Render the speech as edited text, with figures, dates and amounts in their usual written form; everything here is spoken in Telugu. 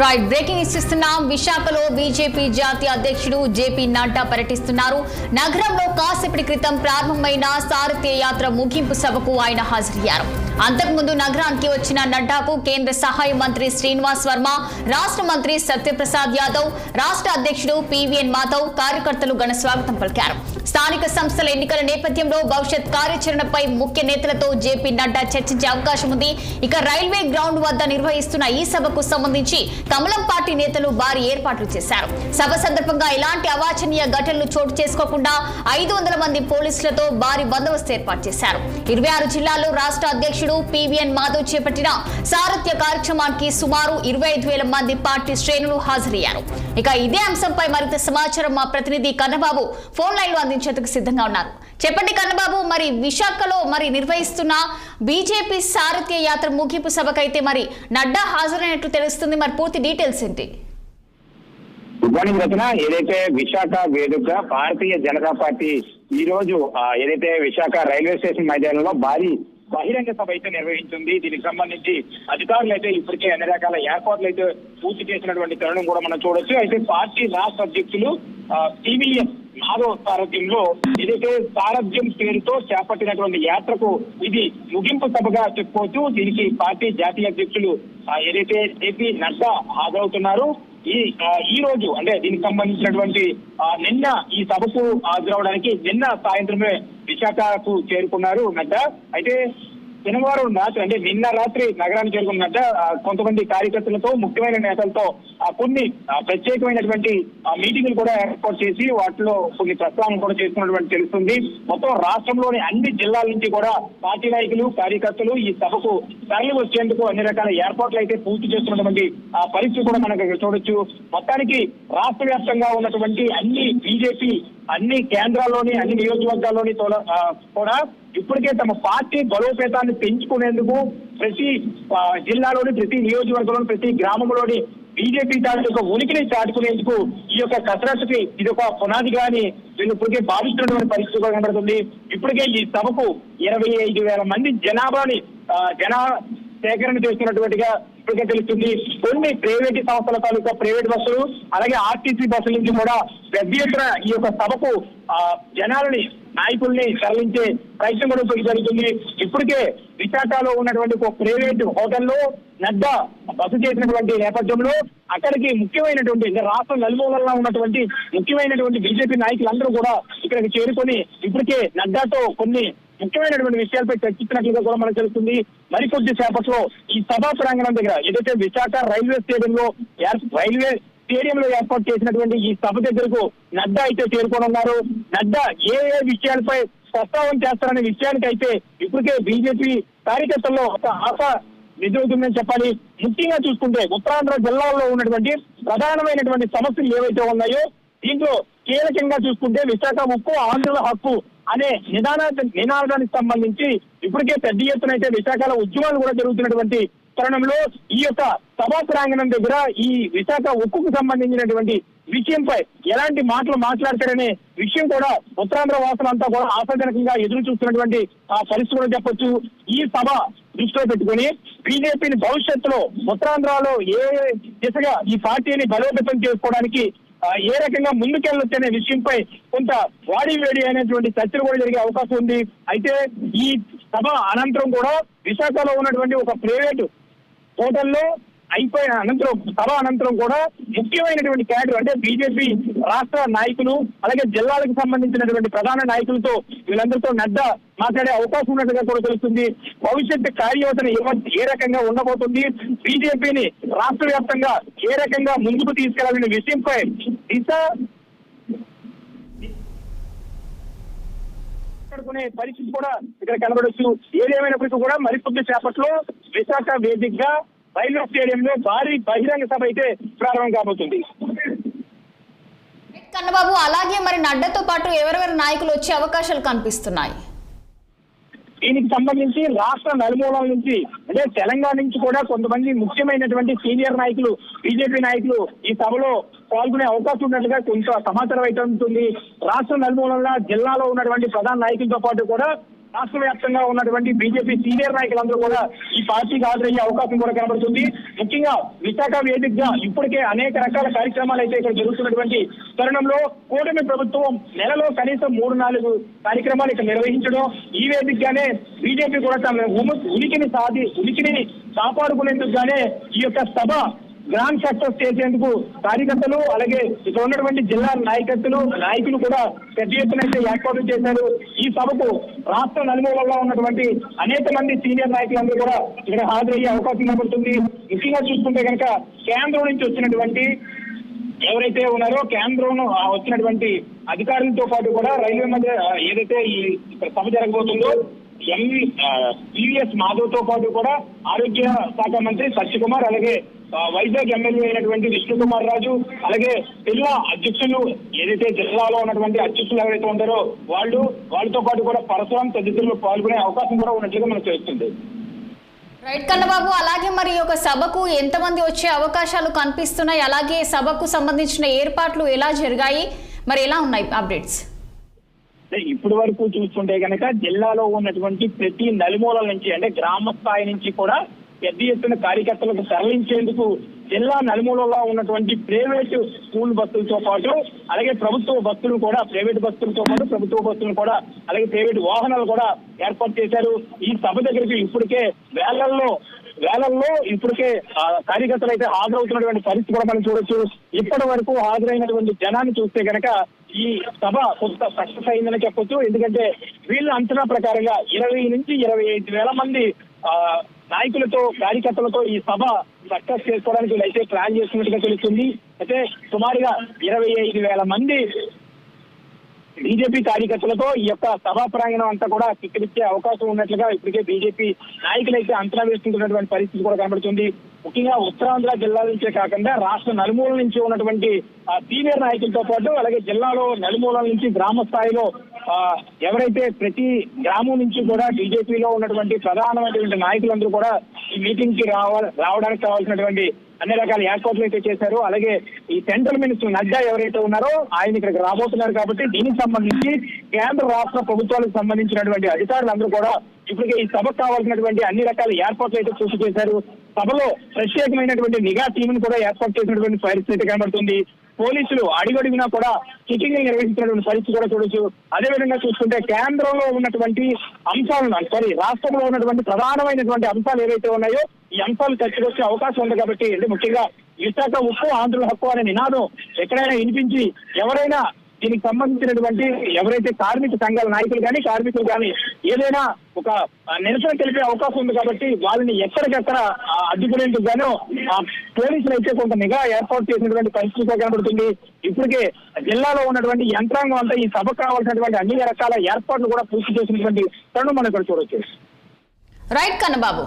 రైట్ బ్రేకింగ్ ఇస్తున్నాం. విశాఖలో బీజేపీ జాతీయ అధ్యక్షుడు జేపీ నడ్డా పర్యటిస్తున్నారు. నగరంలో కాసేపటి క్రితం ప్రారంభమైన సారథ్య యాత్ర ముగింపు సభకు ఆయన హాజరయ్యారు. అంతకుముందు నగరానికి వచ్చిన నడ్డాకు కేంద్ర సహాయ మంత్రి శ్రీనివాస్ వర్మ, రాష్ట్ర మంత్రి సత్యప్రసాద్ యాదవ్, రాష్ట్ర అధ్యక్షుడు పివిఎన్ మాధవ్ కార్యకర్తలు ఘన స్వాగతం పలికారు. స్థానిక సంస్థల ఎన్నికల నేపథ్యంలో భవిష్యత్ కార్యాచరణపై ముఖ్య నేతలతో జేపీ నడ్డా చర్చించే అవకాశం ఉంది. ఇక రైల్వే గ్రౌండ్ వద్ద నిర్వహిస్తున్న ఈ సభకు సంబంధించి కమలం పార్టీ నేతలు భారీ ఏర్పాట్లు చేశారు. సభ సందర్భంగా ఎలాంటి అవాంఛనీయ ఘటనలు చోటు చేసుకోకుండా 500 మంది పోలీసులతో భారీ బందోబస్తు ఏర్పాటు చేశారు. 26 జిల్లాల్లో రాష్ట్ర అధ్యక్షుడు పివిఎన్ మాధవ్ చేపట్టిన సారథ్య కార్యక్రమానికి సుమారు 25,000 మంది పార్టీ శ్రేణులు హాజరయ్యారు. ఇక ఇదే అంశంపై మరింత సమాచారం మా ప్రతినిధి కన్నబాబు ఫోన్ లైన్ లో అందించేందుకు సిద్ధంగా ఉన్నారు. చెప్పండి కన్నబాబు, మరి విశాఖలో నిర్వహిస్తున్న బీజేపీ సారథ్య యాత్ర ముగింపు సభకైతే నడ్డా హాజరైనట్లు తెలుస్తుంది. మరి పూర్తి డీటెయిల్స్ ఏంటి? గుడ్ మార్నింగ్ రచన. ఏదైతే విశాఖ వేదిక భారతీయ జనతా పార్టీ ఈ రోజు ఏదైతే విశాఖ రైల్వే స్టేషన్ మైదానంలో భారీ బహిరంగ సభ అయితే నిర్వహించింది. దీనికి సంబంధించి అధికారులు అయితే ఇప్పటికే అన్ని రకాల ఏర్పాట్లు అయితే పూర్తి చేసినటువంటి తరుణం కూడా మనం చూడొచ్చు. అయితే పార్టీ రాష్ట్ర అధ్యక్షులు పివిఎన్ మాధవ్ సారథ్యంలో ఏదైతే సారథ్యం పేరుతో చేపట్టినటువంటి యాత్రకు ఇది ముగింపు సభగా చెప్పుకోవచ్చు. దీనికి పార్టీ జాతీయ అధ్యక్షులు ఏదైతే జేపీ నడ్డా హాజరవుతున్నారు. ఈ రోజు అంటే దీనికి సంబంధించినటువంటి నిన్న ఈ సభకు హాజరవడానికి నిన్న సాయంత్రమే విశాఖకు చేరుకున్నారు నడ్డా. అయితే శనివారం రాత్రి అంటే నిన్న రాత్రి నగరానికి చేరుకున్న నడ్డా కొంతమంది కార్యకర్తలతో ముఖ్యమైన నేతలతో కొన్ని ప్రత్యేకమైనటువంటి మీటింగులు కూడా ఏర్పాటు చేసి వాటిలో కొన్ని ప్రస్తావనలు కూడా చేసుకున్నటువంటి తెలుస్తుంది. మొత్తం రాష్ట్రంలోని అన్ని జిల్లాల నుంచి కూడా పార్టీ నాయకులు కార్యకర్తలు ఈ సభకు తరలి వచ్చేందుకు అన్ని రకాల ఏర్పాట్లు అయితే పూర్తి చేస్తున్నటువంటి పరిస్థితి కూడా మనకు చూడొచ్చు. మొత్తానికి రాష్ట్ర వ్యాప్తంగా ఉన్నటువంటి అన్ని బీజేపీ అన్ని కేంద్రాల్లోని అన్ని నియోజకవర్గాల్లోని కూడా ఇప్పటికే తమ పార్టీ బలోపేతాన్ని పెంచుకునేందుకు ప్రతి జిల్లాలోని ప్రతి నియోజకవర్గంలోని ప్రతి గ్రామంలోని బీజేపీ యొక్క ఉనికిని చాటుకునేందుకు ఈ యొక్క కసరత్తుకి ఇది ఒక పునాదిగాని వీళ్ళు ఇప్పటికే భావిస్తున్నటువంటి పరిస్థితి కూడా కనబడుతుంది. ఇప్పటికే ఈ సభకు 25,000 మంది జనాభాని సేకరణ చేస్తున్నటువంటిగా ఇప్పటికే తెలుస్తుంది. కొన్ని ప్రైవేటు సంస్థల తాలూకా ప్రైవేట్ బస్సులు అలాగే ఆర్టీసీ బస్సుల నుంచి కూడా పెద్ద ఎత్తున ఈ యొక్క సభకు జనాలని నాయకుల్ని తరలించే ప్రయత్నం కూడా జరుగుతుంది. ఇప్పటికే విశాఖలో ఉన్నటువంటి ఒక ప్రైవేటు హోటల్లో నడ్డా బస చేసినటువంటి నేపథ్యంలో అక్కడికి ముఖ్యమైనటువంటి రాష్ట్ర నలుమూలల్లో ఉన్నటువంటి ముఖ్యమైనటువంటి బీజేపీ నాయకులందరూ కూడా ఇక్కడికి చేరుకొని ఇప్పటికే నడ్డాతో కొన్ని ముఖ్యమైనటువంటి విషయాలపై చర్చించినట్లుగా కూడా మనకు తెలుస్తుంది. మరికొద్ది సేపట్లో ఈ సభా ప్రాంగణం దగ్గర ఏదైతే విశాఖ రైల్వే స్టేడియంలో ఏర్పాటు చేసినటువంటి ఈ సభ దగ్గరకు నడ్డా అయితే చేరుకోనున్నారు. నడ్డా ఏ విషయాలపై ప్రస్తావన చేస్తారనే విషయానికి అయితే ఇప్పటికే బీజేపీ కార్యకర్తల్లో ఒక ఆశ నిజమవుతుందని చెప్పాలి. ముఖ్యంగా చూసుకుంటే ఉత్తరాంధ్ర జిల్లాల్లో ఉన్నటువంటి ప్రధానమైనటువంటి సమస్యలు ఏవైతే ఉన్నాయో దీంట్లో కీలకంగా చూసుకుంటే విశాఖ ఉక్కు ఆంధ్రుల హక్కు అనే నినాదానికి సంబంధించి ఇప్పటికే పెద్ద ఎత్తున అయితే విశాఖలో ఉద్యమాలు కూడా జరుగుతున్నటువంటి తరుణంలో ఈ యొక్క సభా ప్రాంగణం దగ్గర ఈ విశాఖ ఉక్కుకు సంబంధించినటువంటి విషయంపై ఎలాంటి మాటలు మాట్లాడతారనే విషయం కూడా ఉత్తరాంధ్ర వాసులంతా కూడా ఆశాజనకంగా ఎదురు చూస్తున్నటువంటి పరిస్థితి కూడా చెప్పొచ్చు. ఈ సభ దృష్టిలో పెట్టుకుని బీజేపీని భవిష్యత్తులో ఉత్తరాంధ్రలో ఏ దిశగా ఈ పార్టీని బలోపేతం చేసుకోవడానికి ఏ రకంగా ముందుకెళ్ళొచ్చనే విషయంపై కొంత వేడి అనేటువంటి చర్చలు కూడా జరిగే అవకాశం ఉంది. అయితే ఈ సభ అనంతరం కూడా విశాఖలో ఉన్నటువంటి ఒక ప్రైవేటు హోటల్లో అయిపోయిన అనంతరం సభ అనంతరం కూడా ముఖ్యమైనటువంటి క్యాడర్ అంటే బీజేపీ రాష్ట్ర నాయకులు అలాగే జిల్లాలకు సంబంధించినటువంటి ప్రధాన నాయకులతో వీళ్ళందరితో నడ్డా మాట్లాడే అవకాశం ఉన్నట్టుగా కూడా తెలుస్తుంది. భవిష్యత్తు కార్యయోజన ఏ రకంగా ఉండబోతుంది, బీజేపీని రాష్ట్ర వ్యాప్తంగా ఏ రకంగా ముందుకు తీసుకెళ్లాలనే విషయంపై పాల్గొనే పరిస్థితి కూడా ఇక్కడ కనబడవచ్చు. ఏదేమైనప్పటికీ కూడా మరికొద్ది సేపట్లో విశాఖ వేదికగా రైల్వే స్టేడియంలో భారీ బహిరంగ సభ అయితే ప్రారంభం కాబోతుంది. కన్నబాబు, అలాగే మరి నడ్డాతో పాటు ఎవరెవరి నాయకులు వచ్చే అవకాశాలు కనిపిస్తున్నాయి? దీనికి సంబంధించి రాష్ట్ర నలుమూలల నుంచి అంటే తెలంగాణ నుంచి కూడా కొంతమంది ముఖ్యమైనటువంటి సీనియర్ నాయకులు, బీజేపీ నాయకులు ఈ సభలో పాల్గొనే అవకాశం ఉన్నట్లుగా కొంత సమాచారం అయితే ఉంటుంది. రాష్ట్ర నలుమూలల జిల్లాలో ఉన్నటువంటి ప్రధాన నాయకులతో పాటు కూడా రాష్ట్ర వ్యాప్తంగా ఉన్నటువంటి బీజేపీ సీనియర్ నాయకులందరూ కూడా ఈ పార్టీకి హాజరయ్యే అవకాశం కూడా కనబడుతుంది. ముఖ్యంగా విశాఖ వేదికగా ఇప్పటికే అనేక రకాల కార్యక్రమాలు అయితే ఇక్కడ జరుగుతున్నటువంటి తరుణంలో కూటమి ప్రభుత్వం నెలలో కనీసం 3-4 కార్యక్రమాలు ఇక్కడ నిర్వహించడం, ఈ వేదికగానే బీజేపీ కూడా తమ ఉనికిని కాపాడుకునేందుకు గానే ఈ యొక్క సభ గ్రాండ్ సక్సెస్ చేసేందుకు కార్యకర్తలు అలాగే ఇక్కడ ఉన్నటువంటి జిల్లా నాయకులు కూడా పెద్ద ఎత్తున అయితే ఏర్పాటు చేశారు. ఈ సభకు రాష్ట్ర నలుమూలల్లో ఉన్నటువంటి అనేక మంది సీనియర్ నాయకులందరూ కూడా ఇక్కడ హాజరయ్యే అవకాశం కనబడుతుంది. ముఖ్యంగా చూసుకుంటే కనుక కేంద్రం నుంచి వచ్చినటువంటి ఎవరైతే ఉన్నారో కేంద్రం వచ్చినటువంటి అధికారులతో పాటు కూడా రైల్వే మధ్య ఏదైతే ఈ సభ జరగబోతుందో పివిఎస్ మాధవ్ తో పాటు కూడా ఆరోగ్య శాఖ మంత్రి సత్యకుమార్, అలాగే వైజాగ్ ఎమ్మెల్యే అయినటువంటి విష్ణుకుమార్ రాజు, అలాగే జిల్లా అధ్యక్షులు ఏదైతే జిల్లాలో ఉన్నటువంటి అధ్యక్షులు ఎవరైతే ఉంటారో వాళ్ళతో పాటు కూడా పరశురాం తదితరులు పాల్గొనే అవకాశం కూడా ఉన్నట్లుగా మనకు తెలుస్తుంది. రైట్ కన్నబాబు, అలాగే మరి ఒక సభకు ఎంతమంది వచ్చే అవకాశాలు కనిపిస్తున్నాయి, అలాగే సభకు సంబంధించిన ఏర్పాట్లు ఎలా జరిగాయి, మరి ఎలా ఉన్నాయి అప్డేట్స్? ఇప్పటి వరకు చూసుకుంటే కనుక జిల్లాలో ఉన్నటువంటి ప్రతి నలుమూలల నుంచి అంటే గ్రామ స్థాయి నుంచి కూడా పెద్ద ఎత్తున కార్యకర్తలకు తరలించేందుకు జిల్లా నలుమూలలో ఉన్నటువంటి ప్రైవేటు స్కూల్ బస్సులతో పాటు అలాగే ప్రభుత్వ బస్సులు కూడా ప్రైవేటు బస్సులతో పాటు ప్రభుత్వ బస్సులు కూడా అలాగే ప్రైవేటు వాహనాలు కూడా ఏర్పాటు చేశారు. ఈ సభ దగ్గరికి ఇప్పటికే వేలల్లో ఇప్పటికే కార్యకర్తలు అయితే హాజరవుతున్నటువంటి పరిస్థితి కూడా మనం చూడొచ్చు. ఇప్పటి వరకు హాజరైనటువంటి జనాన్ని చూస్తే కనుక ఈ సభ కొంత సక్సెస్ అయిందని చెప్పొచ్చు. ఎందుకంటే వీళ్ళ అంచనా ప్రకారంగా 20 నుంచి 25 వేల మంది నాయకులతో కార్యకర్తలతో ఈ సభ సక్సెస్ చేసుకోవడానికి వీళ్ళైతే ప్లాన్ చేస్తున్నట్టుగా తెలుస్తుంది. అయితే సుమారుగా 25,000 మంది బీజేపీ కార్యకర్తలతో ఈ యొక్క సభా ప్రాంగణం అంతా కూడా కిక్కిరిచ్చే అవకాశం ఉన్నట్లుగా ఇప్పటికే బీజేపీ నాయకులైతే అంచనా వేసుకుంటున్నటువంటి పరిస్థితి కూడా కనబడుతుంది. ముఖ్యంగా ఉత్తరాంధ్ర జిల్లాల నుంచే కాకుండా రాష్ట్ర నలుమూల నుంచి ఉన్నటువంటి సీనియర్ నాయకులతో పాటు అలాగే జిల్లాలో నలుమూలల నుంచి గ్రామ స్థాయిలో ఎవరైతే ప్రతి గ్రామం నుంచి కూడా బీజేపీలో ఉన్నటువంటి ప్రధానమైనటువంటి నాయకులందరూ కూడా ఈ మీటింగ్ కి రావడానికి కావాల్సినటువంటి అన్ని రకాల ఏర్పాట్లు అయితే చేశారు. అలాగే ఈ సెంట్రల్ మినిస్టర్ నడ్డా ఎవరైతే ఉన్నారో ఆయన ఇక్కడికి రాబోతున్నారు కాబట్టి దీనికి సంబంధించి కేంద్ర రాష్ట్ర ప్రభుత్వాలకు సంబంధించినటువంటి అధికారులందరూ కూడా ఇప్పటికే ఈ సభకు కావాల్సినటువంటి అన్ని రకాల ఏర్పాట్లు అయితే పూర్తి చేశారు. సభలో ప్రత్యేకమైనటువంటి నిఘా టీంను కూడా ఏర్పాటు చేసినటువంటి పరిస్థితి కనబడుతుంది. పోలీసులు అడుగడుగునా కూడా చెకింగ్ నిర్వహించినటువంటి పరిస్థితి కూడా చూడొచ్చు. అదేవిధంగా చూసుకుంటే కేంద్రంలో ఉన్నటువంటి అంశాలను రాష్ట్రంలో ఉన్నటువంటి ప్రధానమైనటువంటి అంశాలు ఏవైతే ఉన్నాయో ఈ అంశాలు చర్చకొచ్చే అవకాశం ఉంది కాబట్టి ముఖ్యంగా విశాఖ ఉక్కు ఆంధ్రుల హక్కు అనే నినాదం ఎక్కడైనా వినిపించి ఎవరైనా దీనికి సంబంధించినటువంటి ఎవరైతే కార్మిక సంఘాల నాయకులు కానీ కార్మికులు కానీ ఏదైనా ఒక నిరసన తెలిపే అవకాశం ఉంది కాబట్టి వాళ్ళని ఎక్కడికెక్కడ అడ్డుకునేందుకు గాను పోలీసులు అయితే కొంత నిఘా ఏర్పాటు చేసినటువంటి పరిస్థితి కనబడుతుంది. ఇప్పటికే జిల్లాలో ఉన్నటువంటి యంత్రాంగం అంతా ఈ సభకు కావాల్సినటువంటి అన్ని రకాల ఏర్పాట్లు కూడా పూర్తి చేసినటువంటి తరుణం మనం ఇక్కడ చూడొచ్చు. రైట్ కన్నబాబు.